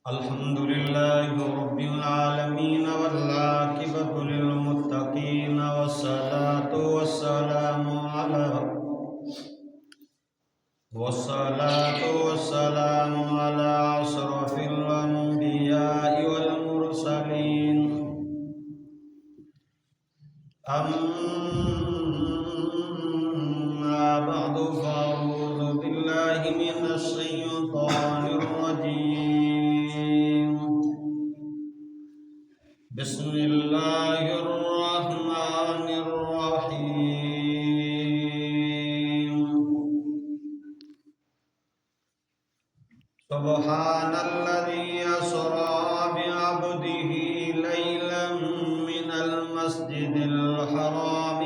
الحمد لله رب العالمين والعاقبة للمتقين والصلاة والسلام على أشرف الأنبياء والمرسلين أما بعد فأعوذ بالله من الشيطان الرجيم بسم الله الرحمن الرحيم سبحان الذي أسرى بعبده ليلا من المسجد الحرام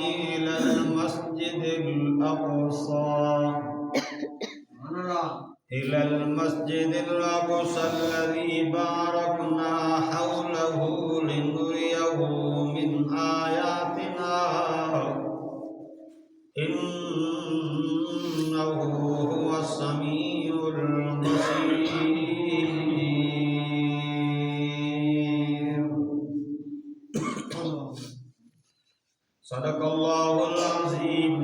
إلى المسجد الأقصى الذي باركنا حوله لنريه من آياتنا إنه هو السميع البصير. صدق الله العظيم.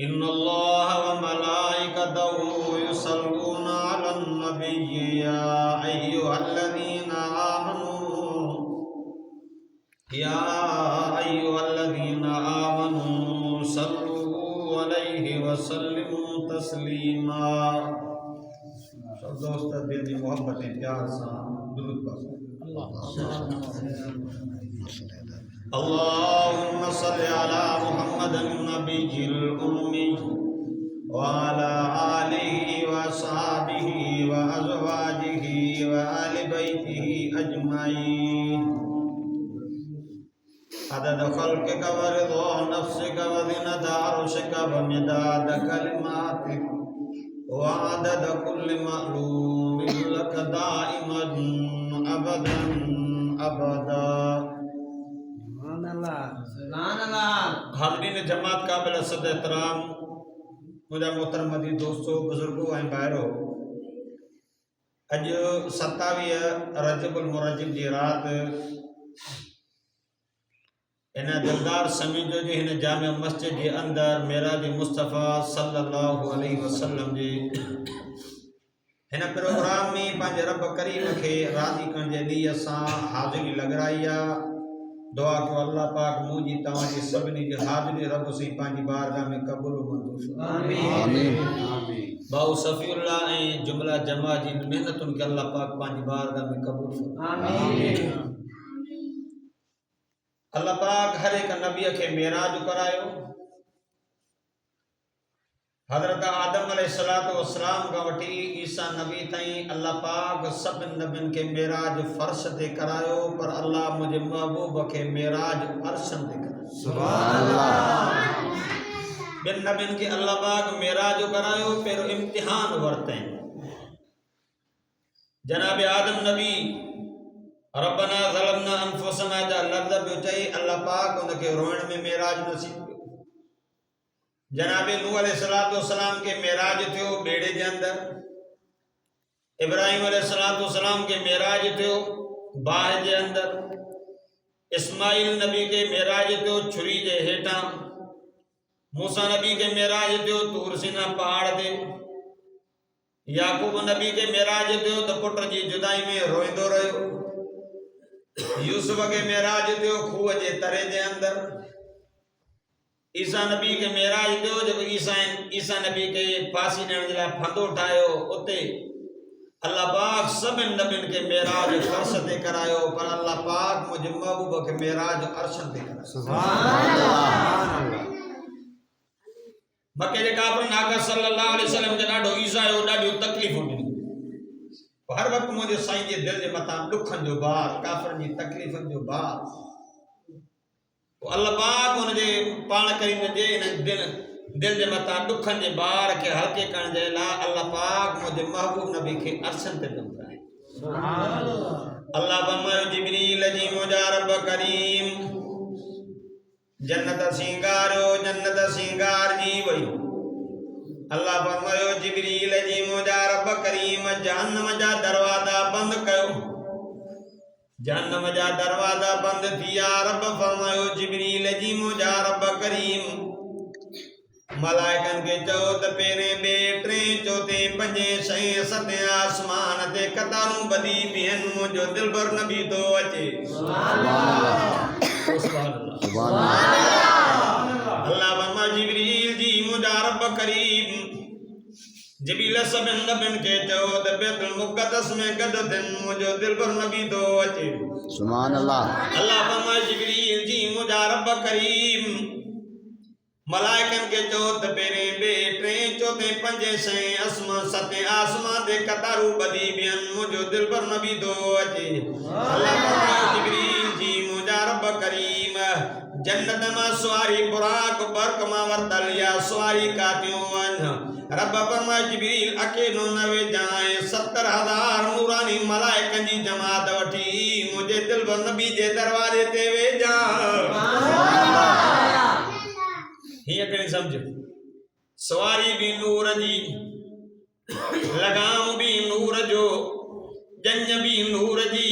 إن الله وملائكته يصلون على النبي يا أيها الذين آمنوا صلوا عليه وسلموا تسليما. دوست دل دی محبت پیار سے درود پڑھو. اللهم صل على محمد النبي الأمي وعلى آله وصحبه وأزواجه وآل بيته أجمعين عدد خلقك ورضا نفسك وزنة عرشك ومداد كلماتك وعدد كل معلوم لك دائما أبدا أبدا. حاضرین جماعت قابل صد احترام مجھا محترم مدی دوستو بزرگو ہیں بائرو، اج 27 رجب المرجب دی رات انہیں دلدار سمیجو جی انہیں جامع مسجد جی اندر معراج مصطفیٰ صلی اللہ علیہ وسلم جی انہیں پروگرام میں پانچ رب کریم کے راضی کن جے لیے ساں حاضری لگ رہی ہے. دعا کو اللہ پاک مجھے تمہاری سبنی جو حاضری رب سے پانچ بارگاہ میں قبول و منظور. آمین. باو صفی اللہ ہیں جملہ جمع جی محنتوں کے اللہ پاک پانچ بارگاہ میں قبول. آمین. اللہ پاک ہر ایک نبی کے معراج کرایو. حضرت آدم علیہ السلام کا وٹی عیسیٰ نبی تائیں اللہ پاک سب نبیوں کے معراج فرش تے کرایو، پر اللہ مجھے محبوب کے معراج عرشن تے کرایو. سبحان اللہ. بن نبیوں کے اللہ پاک معراج کرایو پھر امتحان ورتے ہیں. جناب آدم نبی ربنا ظلمنا انفسنا جا لفظ بچائی اللہ پاک ان کے روئن میں معراج نصیب. جناب نوح علیہ السلام کے معراج تھے بیڑے دے اندر. ابراہیم علیہ السلام کے معراج تھے باہ دے اندر. اسماعیل نبی کے معراج تھے چھری دے ہیٹاں. موسیٰ نبی کے معراج تھے طور سینا پہاڑ دے. یعقوب نبی کے معراج تھے تو پٹر جی جدائی میں روئندو رہے. یوسف کے معراج تھے خوہ جے ترے دے اندر. عیسیٰ نبی کے معراج دیو جب عیسیٰ نبی کے پاسی نے جلا پھندو اٹھائیو اتے اللہ پاک سب نبیوں کے معراج فرش تے کرایو، پر اللہ پاک مجھے محبوب کے معراج عرشن تے کرایو. سبحان اللہ. مکہ جے کافر ناکا صلی اللہ علیہ وسلم جے ڈاڈو عیسیٰ ہو ڈاڈیو تکلیف ہوندی. ہر وقت مجھے سائیں جے دل جے مطان دکھن جو بار کافر جی تکلیفن جو بار اللہ پاک ان جے پان کریم جے دل جے مطان دکھن جے بار کے ہلکے کرن جے لا اللہ پاک مجھے محبوب نبی کے عرشن تے دم کرائے. اللہ فرمائے جبریل جی مجھا رب کریم جنت سنگار جی وئی. اللہ فرمائے جبریل جی مجھا رب کریم جہنم جا دروازہ بند جہنم جا دروازہ بند تھیا رب فرمایا جبریل جی مجھا رب کریم ملائکن کے چوت پیرے بے ٹریں چوتے پنجے شہیں ستیں آسمان تے قطاروں بدی بین مجھو دل بر نبی تو اچے سبحان اللہ سبحان اللہ اللہ فرما جبریل جی مجھا رب کریم جبریل سبن نبن کے چوت بیت المقدس میں قدتن مجھو دل بر نبی تو اچے سبحان اللہ اللہ فرما جبریل جی مجھا رب کریم ملائکن کے چوت پیرے بے ٹریں چوتے پنجے شہیں اسمان ستیں آسمان دے قطارو بدی بین مجھو دل پر نبی دو اچے اللہ فرمائے جبریل جی مجھا رب کریم جنت ما سواری براک برک ما ورطل یا سواری کاتیوں ون رب فرمائے جبریل اکیلو نوے جائیں 70,000 نورانی ملائکن جی جماعت وٹھی مجھے دل پر نبی جے دروازے تے وے جائیں ہی اکڑی سمجھ سواری بھی نور جی لگام بھی نور جو جنج بھی نور جی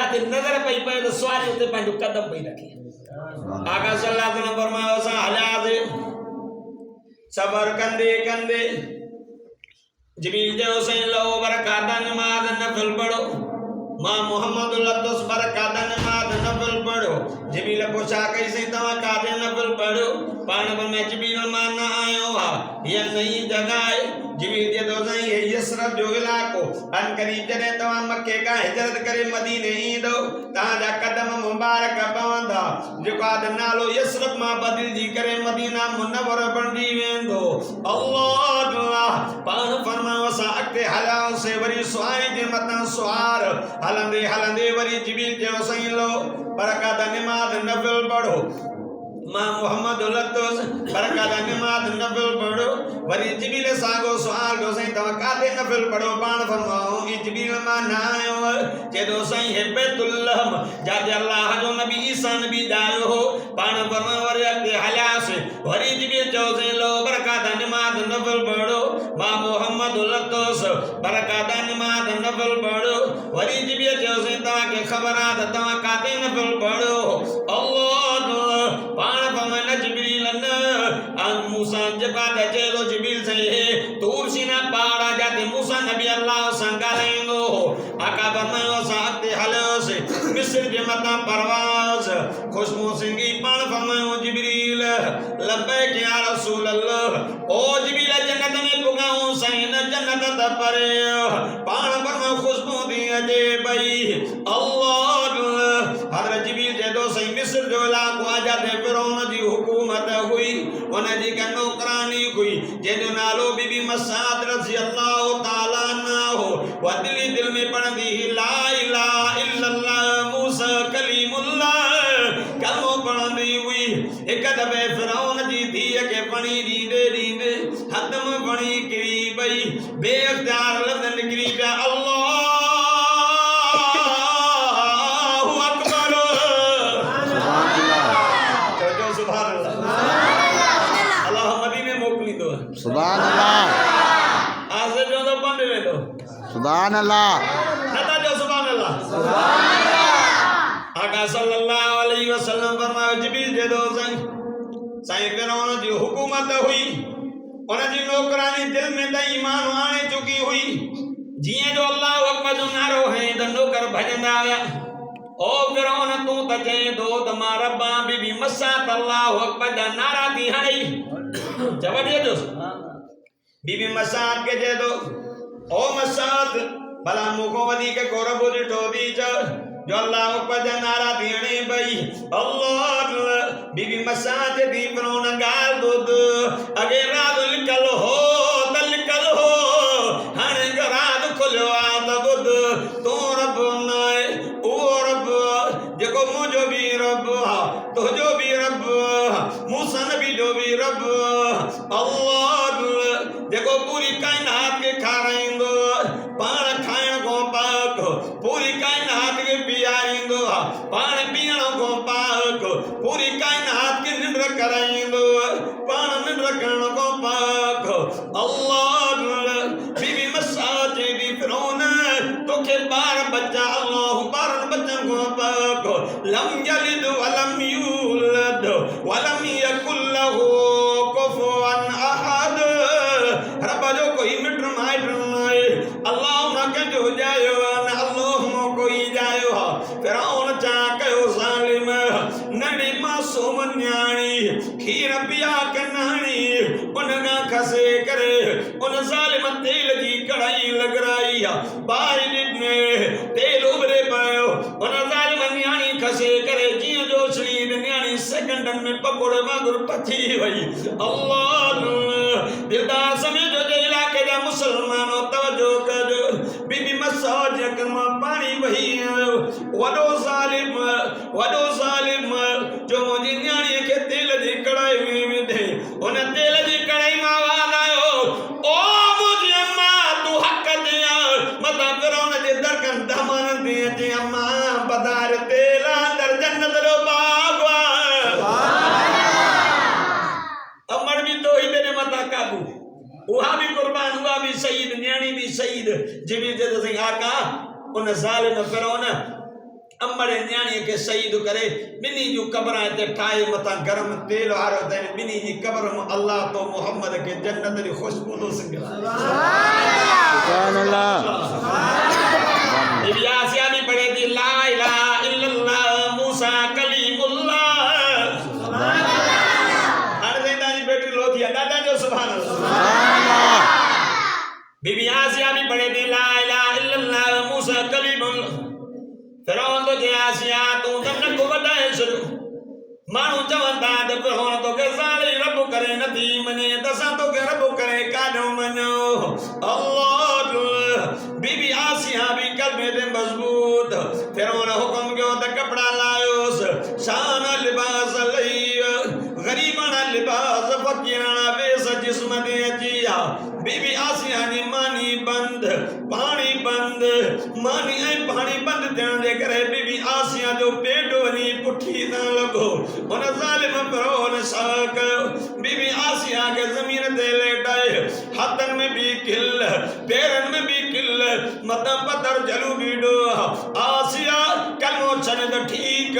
جاتے نظر پئی پئے تو سواری ہوتے پانچو قدم پئی رکھے آقا صلی اللہ علیہ وسلم فرمایا اسا حلازے صبر کندے کندے جبریل جو حسین لو برکاتہ نماز نفل پڑھو ماں محمد اللہ تو برکاتہ نماز نفل پڑھو جبریل پوچھا کیسے تمہاں کاتے نفل پڑھو پانے پر میں جبریل ماننا آئے ہوا یہ نئی جگہ ہے جبریل جے دو زائیں ہے یسرب جو علاقو ان قریب جنے تمہاں مکے کا ہجرت کرے مدینے ایندو تہاں جا قدم مبارک پوندھا جو قاد نالو یسرب ماں بدل جی کرے مدینہ منور بندی ویندو اللہ پان فرماؤ سا اکتے حلاؤ سے وری سوائے جے متن سوار ہلندے ہلندے وری جبریل جے حسین لو برکاتہ نماز نفل پڑھو ماں محمد لطوس برکاتہ نماز نفل پڑھو وری جبریل ساگو سوال جو سائیں تو کاتے نفل پڑھو پان فرماؤ ای جبریل ماں نائیو چے دو سائیں ہے بیت اللہ جاتے اللہ جو نبی عیسیٰ نبی جائے ہو پان فرماؤ وری اکتے حلاس وری جبریل جو سائیں لو برکاتہ نماز نفل پڑھو ماں محمد لطوس برکاتہ نماز نفل پڑھو وری جبریل جو سائیں تو کے خبرات تو کاتے نفل پڑھو اللہ پان فرمانا جبریل ان موسیٰ جبا دا چیلو جبریل سے ہے تور سینہ پاڑا جاتے موسیٰ نبی اللہ سنگا لیں گو آقا فرمایا ساکتے حلو سے مصر جمتا پرواز خوشمو سنگی پان فرمایا جبریل لبیک یا رسول اللہ او جبریل جنت میں پگاؤں سین جنت تپرے پان فرمایا خوشمو دیا جے بھئی اللہ حضرت جبریل جے دو سی مصر جو علاقہ آجاتے فرعون جی حکومت ہوئی انہیں جی کا نوکرانی ہوئی جے جو نالو بی بی مسعود رضی اللہ تعالیٰ نہ ہو وہ دلی دل میں پڑھ دی لا الہ الا اللہ موسیٰ کلیم اللہ کلموں پڑھ دی ہوئی ایک دفعہ فرعون جی دیا کہ پڑھی دیدے دیدے حتم پڑھی کری بئی بے اختیار لفظ نکری پیا اللہ سبحان اللہ آسے جو تو بندے میں تو سبحان اللہ نتا جو سبحان اللہ آقا صلی اللہ علیہ وسلم فرمایا جبریل جے دو سائیں فرعون جی حکومت ہوئی انہیں جی نوکرانی دل میں تا ایمان آنے چکی ہوئی جیئے جو اللہ اکبر جو نارو ہیں دا نوکر بھجن آیا او فرعون تو تجھے دو دما ربا بی بی مسات اللہ اکبر دا نارا دی ہنی جب دے دو بی بی مسات کے جے دو او مسات بلا موکو ودی کے گوربو دی ٹو دی جو اللہ اکبر دا نارا دی ہنی بھئی اللہ بی بی مسات دی فرعون گال دو دو اگے رات لکل ہو تلکل ہو ہنے گراد کھلو آتا بود تو رب نائے او رب جکو مجھو بھی رب تو جو بھی رب موسیٰ نبی جو بھی رب اللہ جکو پوری کائنات کے کھا رہیں گو پان کھائن کو پاک پوری کائنات کے پیائیں گو پان پیانوں کو پاک پوری کائنات کے نندر کریں گو پان نندر کرن کو پاک اللہ بی بی مسعود دی فرعون تو کے بار بچہ اللہ بارن بچن کو پاک لم یلد ولم یولد ولم یکن له کفوا احد رب جو کوئی مٹر مائٹر نائے اللہم کہ جو جائے اللہم کوئی جائے فرعون چاکے ظالم نڑی معصوم نیانی کھیر پیا کے نانی انگا کھسے کرے ان ظالم تیل جی کڑائی لگ رہی بائی ڈٹنے تیل ابرے پائے ان ظالم نیانی کھسے کرے جی جو شلید نیانی سیکنڈن میں پکوڑ مگر پتھی ہوئی اللہ دلدار سمجھو جو علاقے جا مسلمانوں توجہ کر بی بی مسعود کلمہ پانی وہی وڈو ظالم جو مجھے نیانی کے تیل جی کڑائی میں دے انہیں تیل جی کڑائی میں آواز آئے او مجھے اممہ تو حق دیا مطا فرعون جی درکن دمان دیا جی اممہ بدار تیلا در جنت رو باغوا امر بھی تو ہی دینے مطا کابو وہاں بھی قربان ہوا بھی سید نیانی بھی سید جبیل جیسے آقا ان ظالم فرعون امڑے نیانے کے شہید کرے بنی جو قبرائیں تے ٹھائے متا گرم تیل آرو تے بنی جی قبر اللہ تو محمد کے جنت دی خوشبو دو سنگلا سبحان اللہ بی بی آسیہ بھی پڑھے دی لا الہ الا اللہ موسیٰ کلیم اللہ ہر زندہ جی بیٹی لو دیا دادا جو سبحان اللہ بی بی آسیہ بھی پڑھے دی لا الہ الا اللہ موسیٰ کلیم اللہ فرعون تو کہ آسیہ تو تم کو بڑھائے شروع مانو چوندا دے فرعون تو کہ سالے رب کرے ندی منے دساں تو کہ رب کرے کانو منو اللہ بی بی آسیہ بھی کلمے دے مضبوط فرعون حکم کیوں تے کپڑا لائیوس شان لباس لئی غریبانا لباس فقیرانا بیس جسم دے جیا بی بی آسیہ نے مانی بند پانی بند مانی اے پانی بند دیان دے کرے بی بی آسیہ جو پیٹو نی پٹھی نہ لگو ان ظالم فرعون شاک بی بی آسیہ کے زمین دے لیٹائے ہاتھن میں بھی کل پیرن میں بھی کل متا پتر جلو بیڈو آسیہ کلمو چھنے تو ٹھیک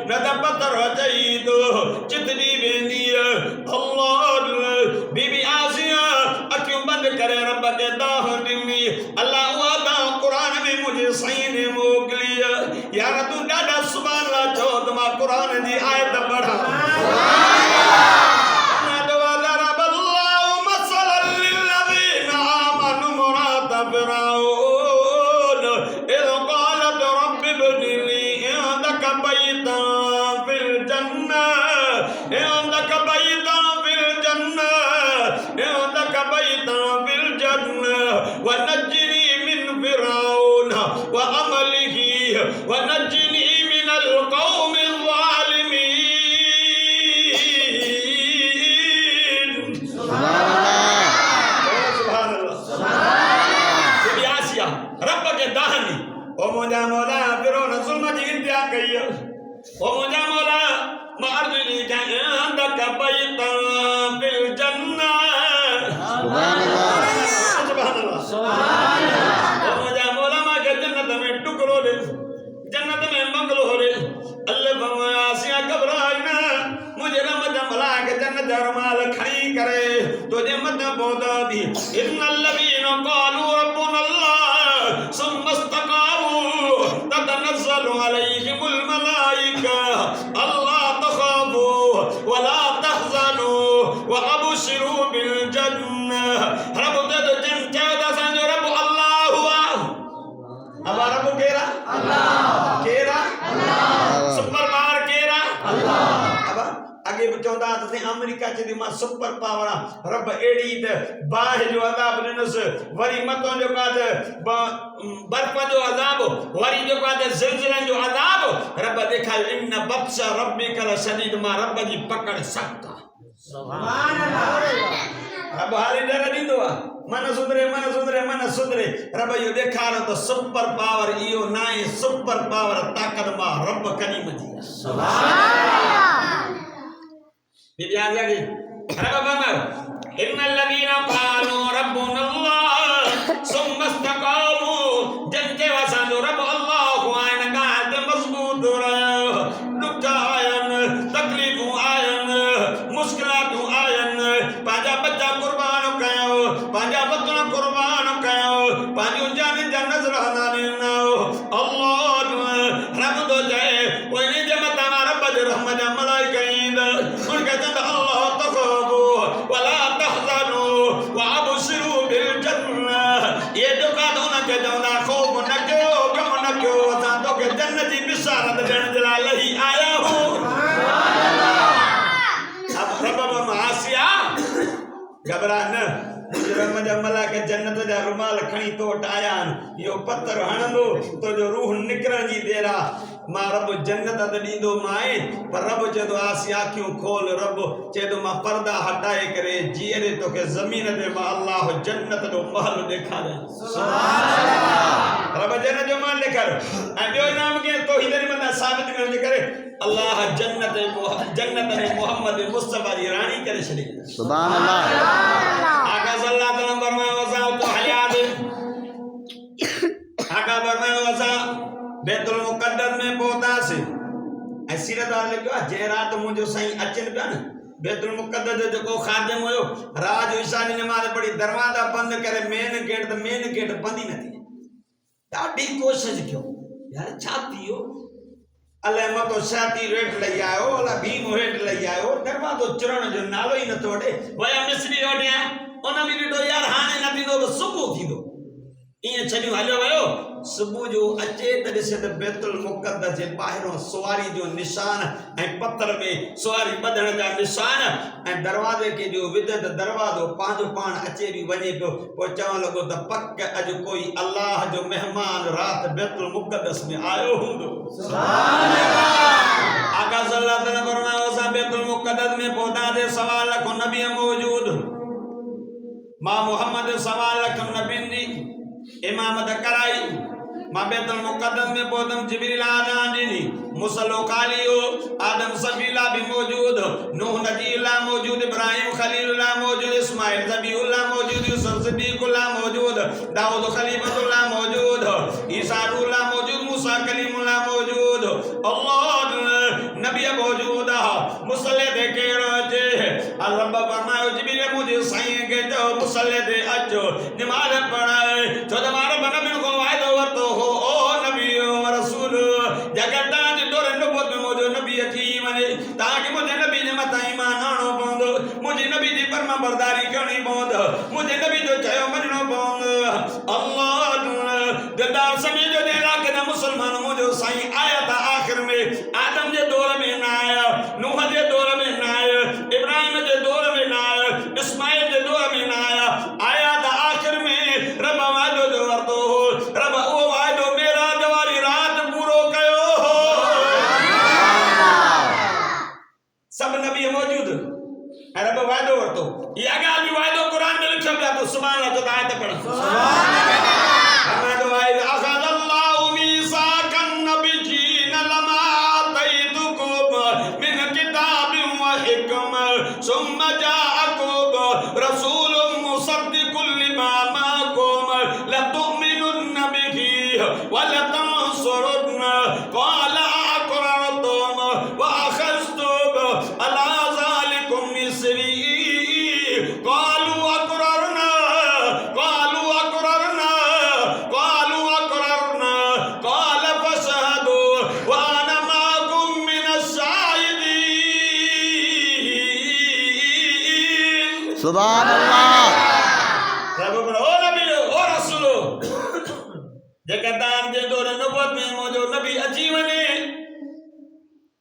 نتا پتر ہو جائی دو جتنی بیندی اللہ بی بی آسیہ اکیوں بند کرے رب کے داہ دنی اللہ وعدہ قرآن میں مجھے صحیح نے موکلی یار تو ڈاڈا سبحان اللہ چود ماں قرآن دی آیت بڑھا وضرب اللہ مثلا للذین آمنوا امرأة فرعون اذ قالت رب ابن لی عندك بیتا فی الجنہ عندك بیتا فی الجنہ عندك بیتا فی الجنہ ونجنی من فرعون وعمله ونجنی من القوم الظالمین سبحان اللہ بی بی آسیہ رب کے دہنی او مجھا مولا فرعون ظلم جی انتہا کئی او مجھا مولا مارد لی کہ عندك بیتا فی الجنہ سبحان اللہ او مجھا مولا ماں کے جنت میں ٹکڑو دے جنت میں منگل ہو رے اللہ فرمایا آسیہ گھبرائنا مجھے رحمت ملا کے جنت رمال کھڑی کرے تجھے مت بودا دی ان الذین قالوا ربنا اللہ ثم استقاموا تتنزل علیہم الملائکہ اللہ تخافوا ولا تحزنوا وابشروا بالجنہ رب دے تو جن چاہتا سانجو رب اللہ ہوا اب رب کیرا اللہ کیرا اللہ سپر پاور کیرا اللہ اب اگے چوندا تے امریکہ چ ماں سپر پاور رب ایڑی تے باہ جو عذاب نس وری متوں جو کاد برف جو عذاب وری جو کاد زلزلہ جو عذاب رب دیکھا ان بطش ربک لشدید ما رب جی پکڑ سکتا سبحان اللہ رب حالی ڈر دیندو من سدرے رب یہ دیکھا رہا تو سپر پاور ایو نائیں سپر پاور طاقت ما رب کریم دی سبحان اللہ بی بی آسیہ کی رب فرمائے ان الذین قالوا ربنا اللہ ثم استقاموا جن کے واسانو رب اللہ آئین قائد مضبوط رہا دکھا آئین تکلیف آئین مشکلات آئین پانجا بچہ قربان کہو پانجا بطن قربان کہو پانجو جانی جنت رہنا لینا اللہ رب تو جائے کوئی نہیں جمعت ہمارا بج رحمت ملائکہ ان کا جنت اللہ تخافوا ولا تحزنوا وابشروا بالجنہ یہ جو کہا ہونا کہ جونا خوف نہ کیوں کم نہ کیوں ساتھوں کے جنتی بشارت دین جلال ہی آیا ہوں اب رب آسیہ گھبرانا رحمت ملا کے جنت جا رومال کھنی توٹ آیان یہ پتھر ہنندو تو جو روح نکرن جی دیرا ماں رب جنت دیندو مائے پر رب جدو آسیہ کیوں کھول رب جدو ماں پردہ ہٹائے کرے جیرے تو کہ زمین دے ماں اللہ جنت دو محل دکھا دے سبحان اللہ رب جنت جو مان لے کر جو نام کے توحید مندہ ثابت کرنے کرے اللہ جنت میں محمد مصطفیٰ دی رانی کرے شدی سبحان اللہ آقا صلی اللہ علیہ وسلم فرمائے وزاؤ تو حلیات آقا فرمائے وزاؤ بیت المقدس میں سیرت والے کہو جے رات مجھے سائیں اچن پیا نا بیت المقدس جو کو خادم ہوئے راج عشاء دی نماز پڑھی دروازہ بند کرے مین گیٹ بند ہی نہ تھی ڈاڈی کوشش کیوں یار چھاتی ہو اللہ متو شاتی ریٹ لئی آئے اللہ بھیم ریٹ لئی آئے دروازہ چرن جو نالو ہی نہ توڑے ویا مصری ہوٹیا انہاں بھی ڈٹو یار ہانے نہ تھی دو صبح تھی دو یہ چھڑیوں ہلو ویو صبح جو اچے تے سے بیت المقدس جے باہروں سواری جو نشان ہے پتھر میں سواری بدھن دا نشان ہے دروازے کے جو ودت دروازو پانچ پان اچے بھی وجے پو چاون لگو تے پک اج کوئی اللہ جو مہمان رات بیت المقدس میں آیو ہوں سبحان اللہ آقا صلی اللہ علیہ وسلم فرمایا اس بیت المقدس میں پہنچا دے سوال کو نبی موجود ماں محمد سوال کو نبی دی امامت کرائی ماں بیت المقدس میں پودم جبریل آدان دینی مسلو خالیو آدم صفیلہ بھی موجود نوح نجی اللہ موجود ابراہیم خلیل اللہ موجود اسماعیل ذبیح اللہ موجود یوسف صدیق اللہ موجود داؤد خلیفۃ اللہ موجود عیسیٰ روح اللہ موجود موسیٰ کلیم اللہ موجود اللہ نبی موجود مسلح دے کے روچے اللہ فرمائے جبریل مجھے سائیں کے جو مسلح دے اچھو نماز پڑھائے جو دمارا بنا بن کو وائد ورطو ہو او نبی و رسول جگہ تاج دور نبوت میں مجھے نبی اچھی منے تاکہ مجھے نبی نے متا ایمان آنو پوند مجھے نبی دی فرما برداری کرنی پوند مجھے نبی جو چاہو مننو پوند اللہ دلدار سمیجو دے راکے نا مسلمان مجھے سائیں آیا تھا آخر میں آدم جے دور میں نہ آیا نوح جے دور میں نہ آیا ابراہیم جے دور میں نہ آیا اسماعیل جے دور میں نہ آیا آیا تھا آخر میں رب وعدو جو ورطو ہو رب او وعدو میرا دواری رات پورو کیو سب نبی موجود رب وعدو ورطو یہ اگر بھی وعدو قرآن میں لکھا گیا تو سبحان اللہ تو آیت پڑھا سبحان اللہ ہمیں وعد اخذ اللہ میثاق النبیین لما آتیتکم من کتاب و حکم ثم جاءکم رسول مصدق لما معکم لتؤمنن به ولتنصرن قال اقررتم واخذتم على ذلكم مصری قالوا اقررنا قال فاشهدوا وانا معكم من الشاهدين سبحان اللہ او نبی او رسولو جگہ دان جے دور نبوت میں موجو نبی اچھی ونے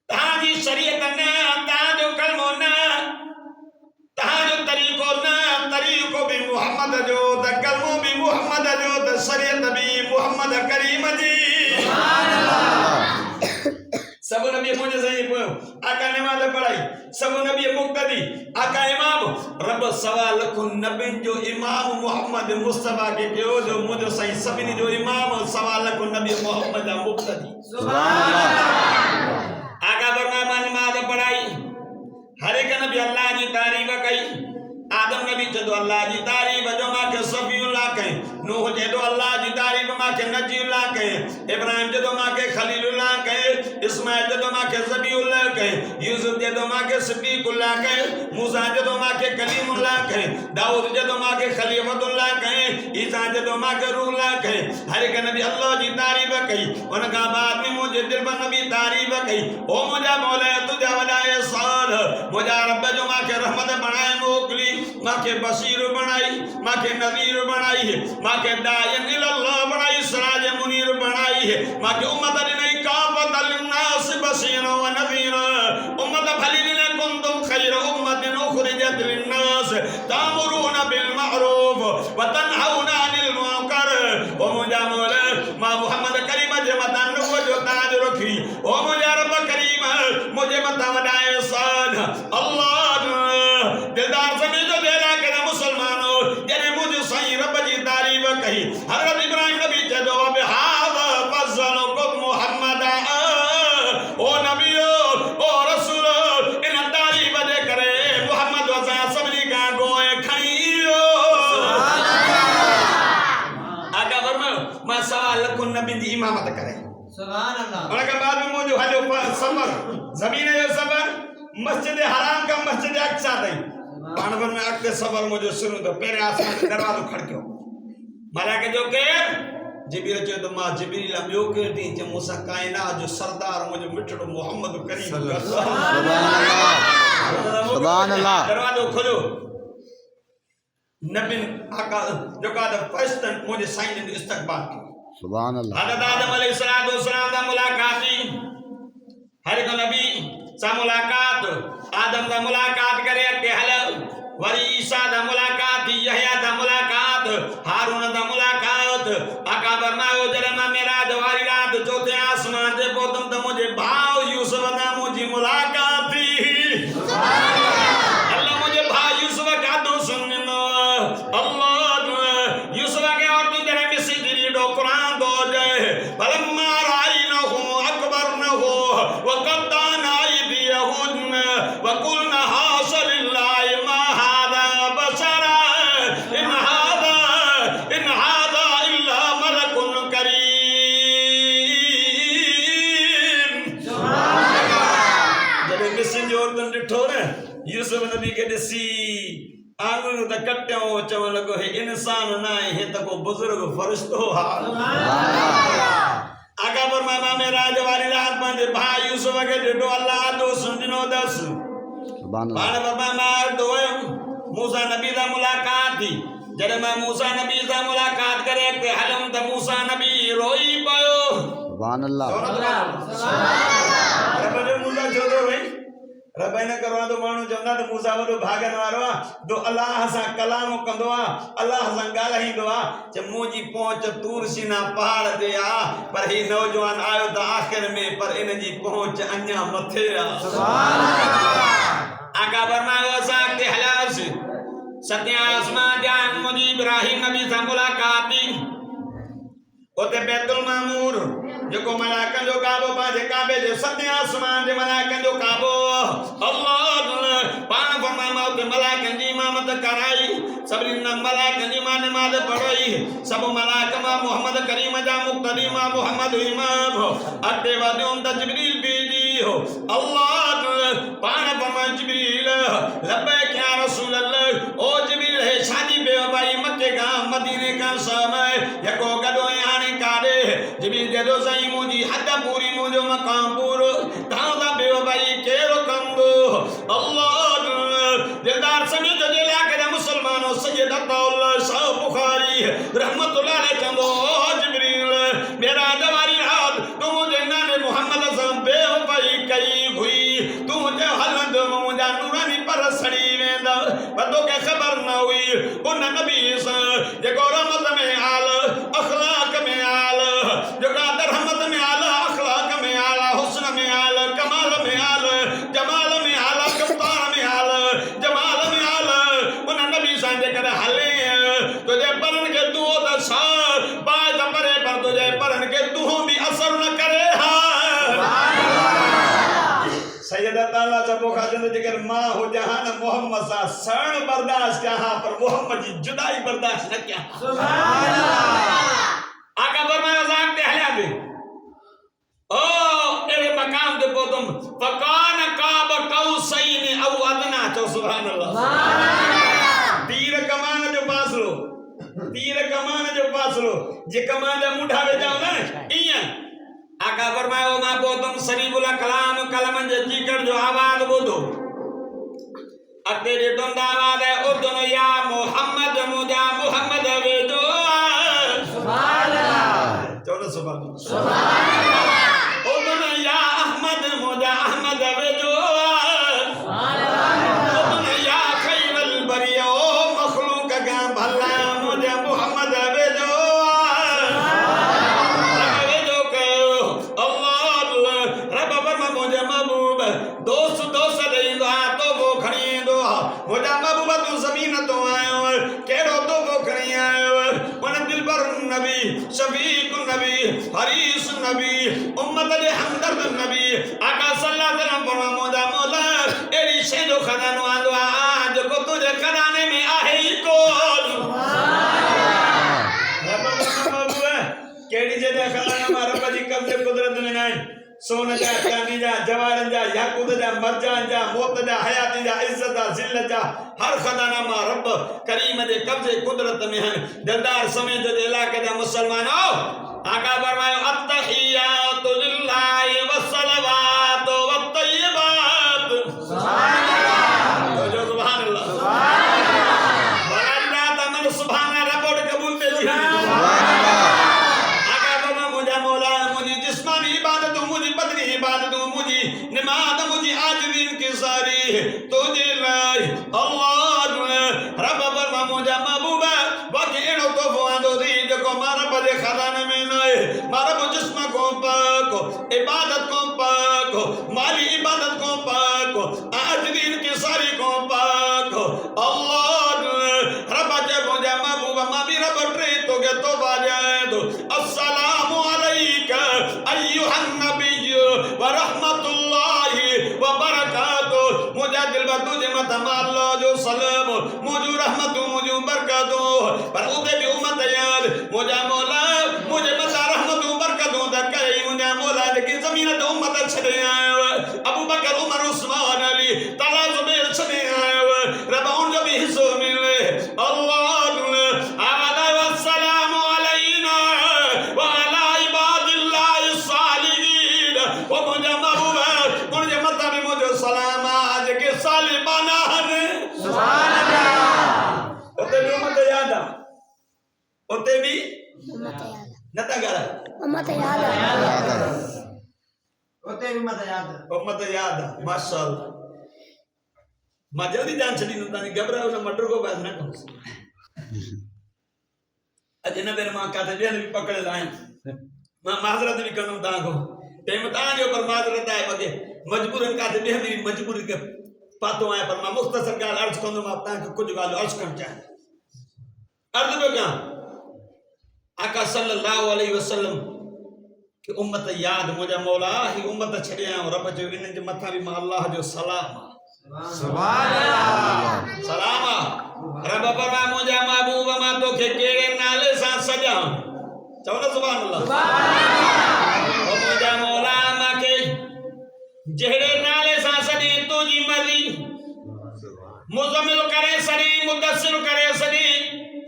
تہاں جی شریعت نا تہاں جو کلمو نا تہاں جو طریقو بھی محمد جو تا کلمو بھی محمد جو تا شریعت بھی محمد کریم جی سبحان اللہ سب نبی مجھے صحیح پوئو آقا نماز پڑھائی سب نبی مقتدی آقا امام رب سوال کن نبی جو امام محمد مصطفیٰ کے کیوں جو مجھے صحیح سبنی جو امام سوال کن نبی محمد مقتدی سبحان اللہ آقا برنامہ نماز پڑھائی ہر ایک نبی اللہ جی تعریف کئی آدم نبی جدو اللہ جی تعریف جو ماں کے صفی اللہ کہیں نوح جدو اللہ جی تعریف ماں کے نجی اللہ کہیں ابراہیم جدو ماں کے خلیل اللہ کہیں اسماعیل جدو ماں کے ذبیح اللہ کہیں یوسف جدو ماں کے صدیق اللہ کہیں موسیٰ جدو ماں کے کلیم اللہ کہیں داؤد جدو ماں کے خلیفۃ اللہ کہیں عیسیٰ جدو ماں کے روح اللہ کہیں ہر ایک نبی اللہ جی تعریف کہیں ان کا بعد میں مجھے دل پر نبی تعریف کہیں او مجھا مولا تجھا وجہ احسان مجھا رب جو ماں کے رحمت بنائے موکلی ماں کے بشیر بنائی ماں کے نذیر بنائی ہے ماں کے داعین اللہ بنائی سراج منیر بنائی ہے ماں کے امت نہیں کافت للناس بشیر و نذیر امت بھلی نے کنتم خیر امت اخرجت للناس تامرون بالمعروف وتنہون عن المنکر او مجھا مولا ماں محمد کریم جمتا نبو جو تاج رکھی او مجھا رب کریم مجھے متا ودائے احسان اللہ دلدار سمیجو دے رہا کہ نا مسلمانوں جنہیں مجھے صحیح رب جی تعریف کہی حضرت ابراہیم نبی جدو بحاظ فضلکم محمد او نبیو او رسولو انہ تعریف دے کرے محمد وزا سبری کا گوئے کھائیو آقا فرمائو میں سوال لکھن نبی دی امامت کرے سبحان اللہ اور اگر بعد میں مجھے حلو سمر زمین جو سفر مسجد حرام کا مسجد اقصا تھی پانور میں اگتے سفر مجھے شروع تو پہلے آسمان کے دروازو کھڑکیو ملائکہ جو کہ جبریل چوے تو ماں جبریل ابیو کے دی کہ موسی کائنات جو سردار مجھے مٹھڑو محمد کریم سبحان اللہ دروازو کھولو نبی آقا جو کہا تھا فرشتن مجھے سائن نے استقبال کی سبحان اللہ حضرت آدم علیہ السلام دا ملاقاتی ہر ایک نبی سا ملاقات آدم دا ملاقات کرے کہ حل وری عیسیٰ دا ملاقات یحییٰ دا ملاقات ہارون دا ملاقات آقا برمائو جرمہ میرا دواری رات چوتھے آسمان دے پوتم دا مجھے بھاؤ یوسف دا مجھے ملاقات تھی اللہ مجھے بھاؤ یوسف کا دو سننو اللہ یوسف کے اور تو جرے مسی جری دو قرآن دو جائے فلما رائنہو اکبرنہو وقدان ایدیہن وقلنا حاصل اللہ ما هذا بشرا ان هذا الا ملک کریم جب مسی جو عورتن ڈٹھو نا یوسف نبی کے دسی آنگوں تا کٹیوں چون لگو ہے انسان نہ ہے تا کو بزرگ فرشتو آقا فرمایا میرا جواری رات باندے بھائی یوسف کے ڈٹو اللہ دو سنجنو دس بانا فرمایا دوئم موسیٰ نبی دا ملاقات تھی جڑے میں موسیٰ نبی دا ملاقات کرے کہ حلم تا موسیٰ نبی روئی پایو سبحان اللہ رب جو موسیٰ چھوڑو بھئی رب اینا کروا دو مانو جمنا تو موسیٰ ودو بھاگن واروا دو اللہ سا کلامو کندوا اللہ سا گالا ہی دوا چھ موجی پہنچ تور سینا پہاڑ دیا پر ہی نوجوان آئو تا آخر میں پر ان جی پہنچ انیا متھے سبحان اللہ آقا برمائو ساکتے حلاس ستیاں آسمان جان مجھے ابراہیم نبی سے ملاقاتی ہوتے بیت المامور جو کو ملاکن جو کعبو پاجے کعبے جو ستیاں آسمان جو ملاکن جو کعبو اللہ پانا فرماما ہوتے ملاکن جی امامت کرائی سبرین ملاکن جی ماں نماز پڑھائی سب ملاکما محمد کریم جا مقتدیما محمد امام اٹھے وادیوں تا جبریل بیدی ہو اللہ پانا فرما جبریل لبیک یا رسول اللہ او جبریل ہے شادی بے وبائی مکے کا مدینے کا سامائے یکو گدو یعنی کارے جبریل جدو زئی مجھے حد پوری مجھو مقام پورو داؤدا بے وبائی کیرو کندو اللہ دلدار سمیت جلیا کرے مسلمانوں سید اللہ شاہ بخاری رحمت اللہ علیہ چندو جبریل میرا دواری رات تو مجھے نانے محمد صاحب بے وبائی کئی ہوئی تو مجھے حلد مجھے نورانی پر سڑی ویندہ بدو کے خبر نہ ہوئی ان نبی سے جگو رحمت میں آل اخلاق میں آل جگو رحمت میں آل اخلاق میں آل حسن میں آل کمال میں آل جمال میں آل کفتار میں آل جمال میں آل ان نبی سے جگر حلے تجھے پرن کے دو دسا باید پرے پر تجھے پرن کے دو بھی اثر نہ کرے سیدہ تعالیٰ چپو خاجن جگر ماں ہو جہاں محمد سا سرن برداشت کہاں پر محمد جی جدائی برداشت نہ کیا سبحان اللہ آقا فرمایا زاکتے حلیہ دے او ایرے مقام دے پوتم فکان قاب قوسین او ادنا چو سبحان اللہ تیر کمان جو پاس لو تیر کمان جو پاس لو جی کمان دے مڈھا بے جاؤ نا ایاں آقا فرمایا ما پوتم سریب اللہ کلام کلمن جے چیکر جو آواز بودو اکتے ریٹن دا آواز ہے اردن یا محمد مجا محمد ویدو سبحان اللہ چوڑا سبحان اللہ اردن یا احمد مجا احمد ویدو سبحان اللہ اردن یا خیر البریو مخلوق کا بھلا مجا محمد ویدو دوست دوست دیں دعا تو وہ کھڑی دعا مجھا محبوبہ تو زمین تو آئے کیڑو تو وہ کھڑی آئے من دل پر نبی شفیق نبی حریص نبی امت دے ہمدرد نبی آقا صلی اللہ علیہ وسلم فرما مجھا مولا ایڈی شیدو خدانو آدھوا آج کو تجھے خدانے میں آہے ہی کون رب محبوبہ کیڑی جے دے خدانو رب جی قبض قدرت میں نائیں سونا جا چاندی جا جوارن جا یاقوت جا مرجان جا موت جا حیاتی جا عزت جا ذلت جا ہر خزانہ ما رب کریم دے قبضے قدرت میں ہیں دلدار سمیت دے علاقے دے مسلمانوں آقا فرمائے التحیات للہ والصلوات والطیبات سبحان اللہ جو سبحان اللہ بڑا اللہ تمن سبحان اللہ رب اور قبول تے سبحان اللہ آقا فرمائے مجھے مولا مجھے جسمانی عبادت مجھے بدنی عبادت مجھے نماز مجھے عاجزین کی ساری تجھے لائے اللہ رب فرما مجھے محبوبہ باقی انہوں تو فوادو دی جو کو مارا بجے خزانے میں نئے مارا وہ جسم کو پاک ہو عبادت کو پاک ہو مالی عبادت کو پاک ہو عاجزین کی ساری کو پاک ہو اللہ رب جے مجھے محبوبہ ماں بھی رب ٹری تو گے تو باجائے دو السلام علیکہ ایوہ النبی ورحمت اللہ وبرکاتہ مجھے دل بدو جے متما اللہ جو سلام مجھے رحمت مجھے برکاتہ پر اوتے بھی امت یاد مجھے مولا مجھے متا رحمت برکاتہ دکھائی مجھے مولا لیکن زمین تو امت چھڑے آئے ابو بکر عمر عثمان علی طلحہ زبیر چھڑے آئے رب ان جو بھی حصہ ملے اللہ آمد والسلام علینا وعلى عباد اللہ الصالحین وہ مجھے محبوب مجھے متا بھی مجھے سلام آج کے صالحانہ نے سبحان اللہ ہوتے بھی امت یاد آ ہوتے بھی نتا گارا امت یاد آ ہوتے بھی مت یاد امت یاد آ ماشاءاللہ ماں جلدی جان چلی نتا نہیں گھبرا انہیں مٹر کو بیس نہ کھوں اجنہ میرے ماں کہتے بھی بھی پکڑے لائیں ماں معذرت بھی کرنوں تاں کو ٹیمتان جو پر معذرت آئے بگے مجبورن کہتے بھی مجبوری کے پاتوں آئے پر ماں مختصر گال عرض کرنوں ماں تاں کہ کچھ گالو عرض کرن چاہے عرض بھی کہاں آقا صلی اللہ علیہ وسلم کہ امت یاد مجھے مولا ہی امت چھڑے ہیں رب جو انہیں جو متھا بھی ماں اللہ جو سلام سبحان اللہ سلام رب فرمائے مجھے محبوب ماں تو کہ کیڑے نالے سان سجا چونا سبحان اللہ اور مجھے مولا ماں کے جہڑے نالے سان سجے تو جی مرضی مزمل کرے سری مدثر کرے سری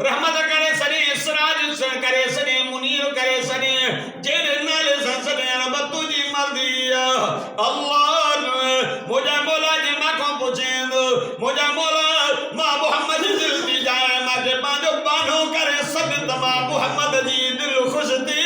رحمت کرے سری سراج کرے سری منیر کرے سری جہڑے نالے سان سجے رب تو جی مرضی اللہ مجھے مولا جی ماں کو پوچھیں دو مجھے مولا ماں محمد دل دی جائے ماں کے پانچوں بانوں کرے سب تمام محمد جی دل خوش دی